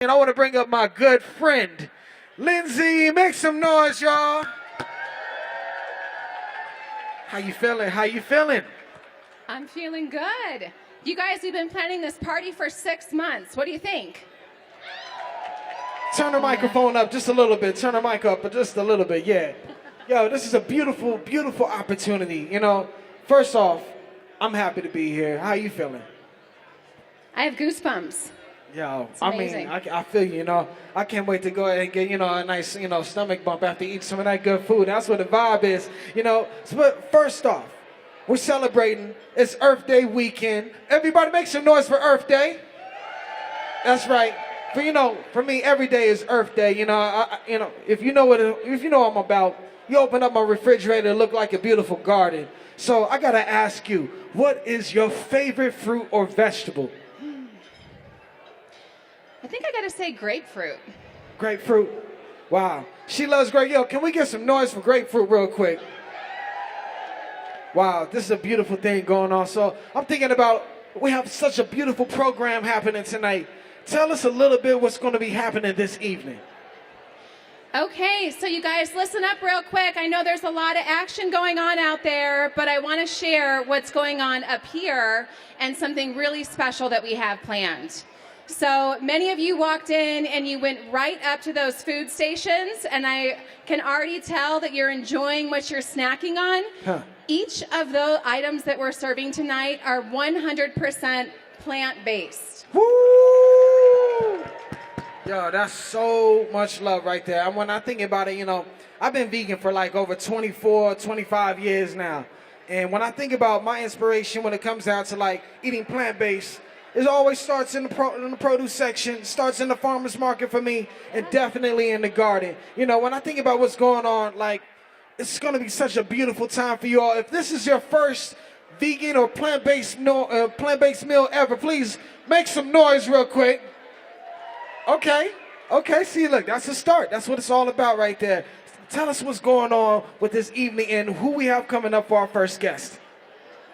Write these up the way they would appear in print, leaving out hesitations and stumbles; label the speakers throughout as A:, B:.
A: And I want to bring up my good friend, Lyndsey. Make some noise, y'all. How you feeling? How you feeling?
B: I'm feeling good. You guys, we've been planning this party for 6 months. What do you think?
A: Turn the microphone up just a little bit. Turn the mic up just a little bit, yeah. Yo, this is a beautiful, beautiful opportunity. You know, first off, I'm happy to be here. How you feeling?
B: I have goosebumps.
A: Yo,
B: It's
A: I mean,
B: amazing.
A: I feel you, know. I can't wait to go ahead and get, a nice, stomach bump after eating some of that good food. That's what the vibe is, So, but first off, we're celebrating. It's Earth Day weekend. Everybody make some noise for Earth Day. That's right. For me, every day is Earth Day. If you know what I'm about, you open up my refrigerator, it look like a beautiful garden. So I gotta ask you, what is your favorite fruit or vegetable?
B: I think I gotta say grapefruit.
A: Grapefruit. Wow. She loves grape. Yo, can we get some noise for grapefruit real quick? Wow, this is a beautiful thing going on. So I'm thinking about, we have such a beautiful program happening tonight. Tell us a little bit what's going to be happening this evening.
B: Okay, so you guys listen up real quick. I know there's a lot of action going on out there, but I want to share what's going on up here and something really special that we have planned. So many of you walked in and you went right up to those food stations, and I can already tell that you're enjoying what you're snacking on.
A: Huh.
B: Each of the items that we're serving tonight are 100% plant-based.
A: Woo! Yo, that's so much love right there. And when I think about it, I've been vegan for like over 24, 25 years now. And when I think about my inspiration when it comes down to like eating plant-based, it always starts in the produce section, starts in the farmer's market for me, and definitely in the garden. When I think about what's going on, like, it's going to be such a beautiful time for you all. If this is your first vegan or plant-based meal ever, please make some noise real quick. Okay, see, look, that's a start. That's what it's all about right there. Tell us what's going on with this evening and who we have coming up for our first guest.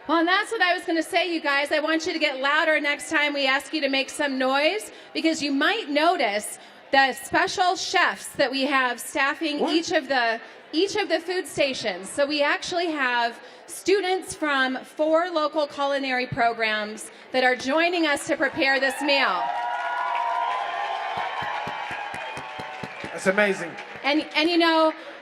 B: Well, and that's what I was going to say, you guys. I want you to get louder next time we ask you to make some noise, because you might notice the special chefs that we have staffing each of the food stations. So we actually have students from 4 local culinary programs that are joining us to prepare this meal.
A: That's amazing.
B: And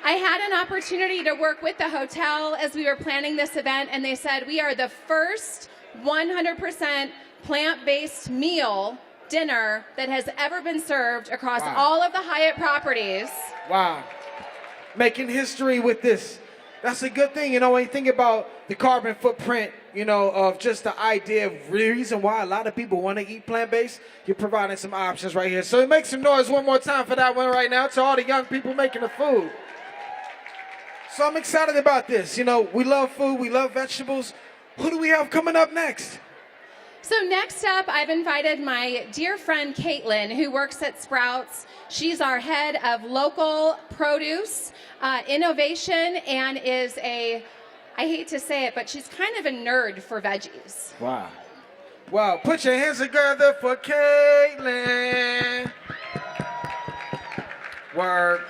B: I had an opportunity to work with the hotel as we were planning this event, and they said we are the first 100% plant-based dinner that has ever been served across all of the Hyatt properties.
A: Wow. Making history with this. That's a good thing, when you think about the carbon footprint, of just the idea of the reason why a lot of people want to eat plant-based, you're providing some options right here. So make some noise one more time for that one right now to all the young people making the food. So I'm excited about this. We love food, we love vegetables. Who do we have coming up next?
B: So next up, I've invited my dear friend Caitlin, who works at Sprouts. She's our head of local produce innovation, and is I hate to say it, but she's kind of a nerd for veggies.
A: Wow. Wow, put your hands together for Caitlin. Word.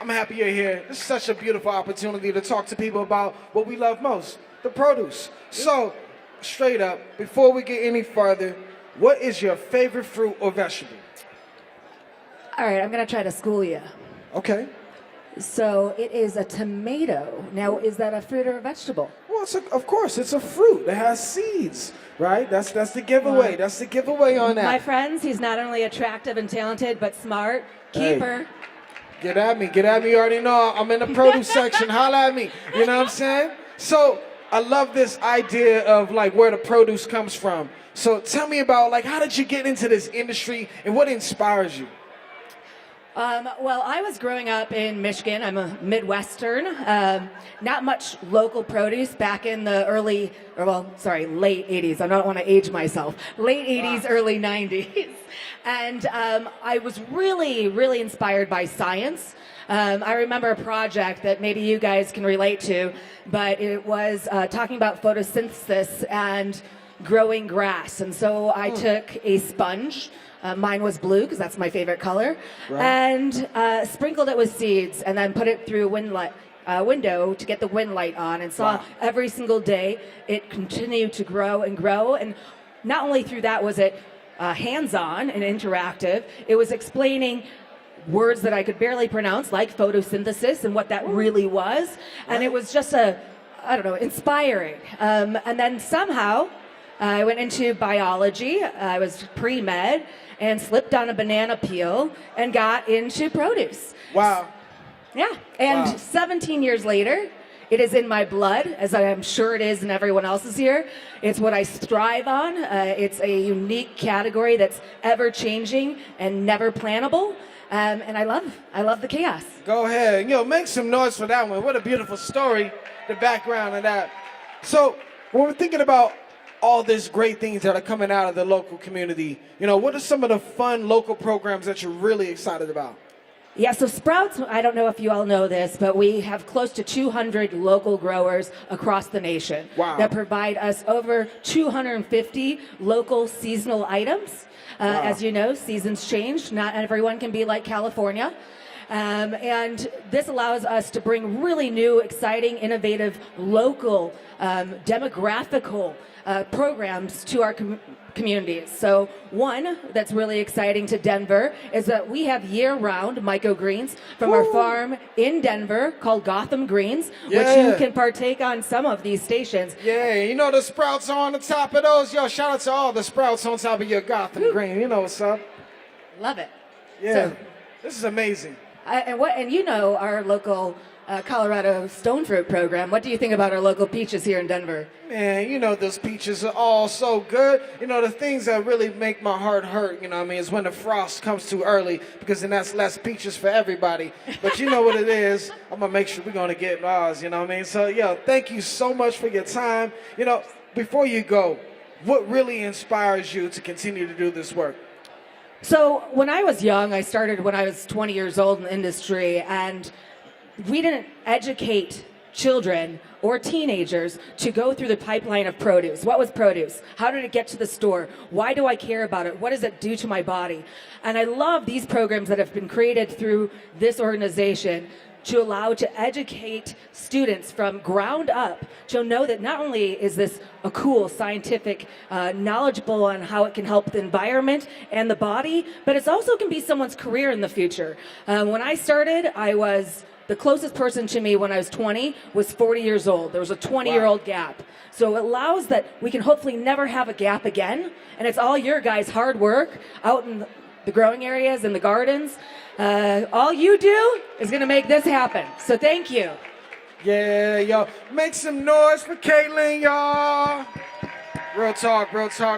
A: I'm happy you're here. This is such a beautiful opportunity to talk to people about what we love most, the produce. So, straight up, before we get any further, what is your favorite fruit or vegetable?
C: All right, I'm going to try to school you.
A: Okay.
C: So it is a tomato. Now, is that a fruit or a vegetable?
A: Well, of course, it's a fruit. It has seeds, right? That's the giveaway. That's the giveaway on that.
D: My friends, he's not only attractive and talented, but smart. Keeper.
A: Get at me. You already know I'm in the produce section. Holla at me. You know what I'm saying? So I love this idea of like where the produce comes from. So tell me about like how did you get into this industry and what inspires you?
D: Well, I was growing up in Michigan. I'm a Midwestern. Not much local produce back in the late 80s. I don't want to age myself. Late 80s, early 90s. And I was really, really inspired by science. I remember a project that maybe you guys can relate to, but it was talking about photosynthesis and growing grass. And so I took a sponge. Mine was blue because that's my favorite color, and sprinkled it with seeds, and then put it through a window to get the wind light on, and saw every single day it continued to grow and grow. And not only through that was it hands-on and interactive, it was explaining words that I could barely pronounce, like photosynthesis and what that really was. And it was just inspiring. And then somehow I went into biology. I was pre-med and slipped on a banana peel and got into produce.
A: Wow.
D: Yeah. And 17 years later, it is in my blood, as I am sure it is in everyone else's here. It's what I strive on. It's a unique category that's ever changing and never plannable. And I love the chaos.
A: Go ahead. Make some noise for that one. What a beautiful story, the background of that. So when we're thinking about all these great things that are coming out of the local community, what are some of the fun local programs that you're really excited about?
D: Yeah, so Sprouts, I don't know if you all know this, but we have close to 200 local growers across the nation that provide us over 250 local seasonal items. As you know, seasons change. Not everyone can be like California. And this allows us to bring really new, exciting, innovative, local, demographical programs to our communities. So one that's really exciting to Denver is that we have year-round microgreens from our farm in Denver called Gotham Greens, which you can partake on some of these stations.
A: Yeah, the Sprouts are on the top of those. Yo, shout out to all the Sprouts on top of your Gotham Green. You know what's up.
D: Love it.
A: Yeah,
D: So,
A: this is amazing.
D: and our local Colorado Stone Fruit program. What do you think about our local peaches here in Denver?
A: Man, those peaches are all so good. The things that really make my heart hurt, is when the frost comes too early, because then that's less peaches for everybody. But you know what it is. I'm going to make sure we're going to get ours, So, thank you so much for your time. Before you go, what really inspires you to continue to do this work?
D: So when I was young, I started when I was 20 years old in the industry, and we didn't educate children or teenagers to go through the pipeline of produce. What was produce? How did it get to the store? Why do I care about it? What does it do to my body? And I love these programs that have been created through this organization to educate students from ground up to know that not only is this a cool scientific knowledgeable on how it can help the environment and the body, but it also can be someone's career in the future. When I started, the closest person to me when I was 20 was 40 years old. There was a 20-year-old gap. So it allows that we can hopefully never have a gap again. And it's all your guys' hard work out in the growing areas and the gardens. All you do is going to make this happen. So thank you.
A: Yeah, yo. Make some noise for Caitlin, y'all. Real talk, real talk.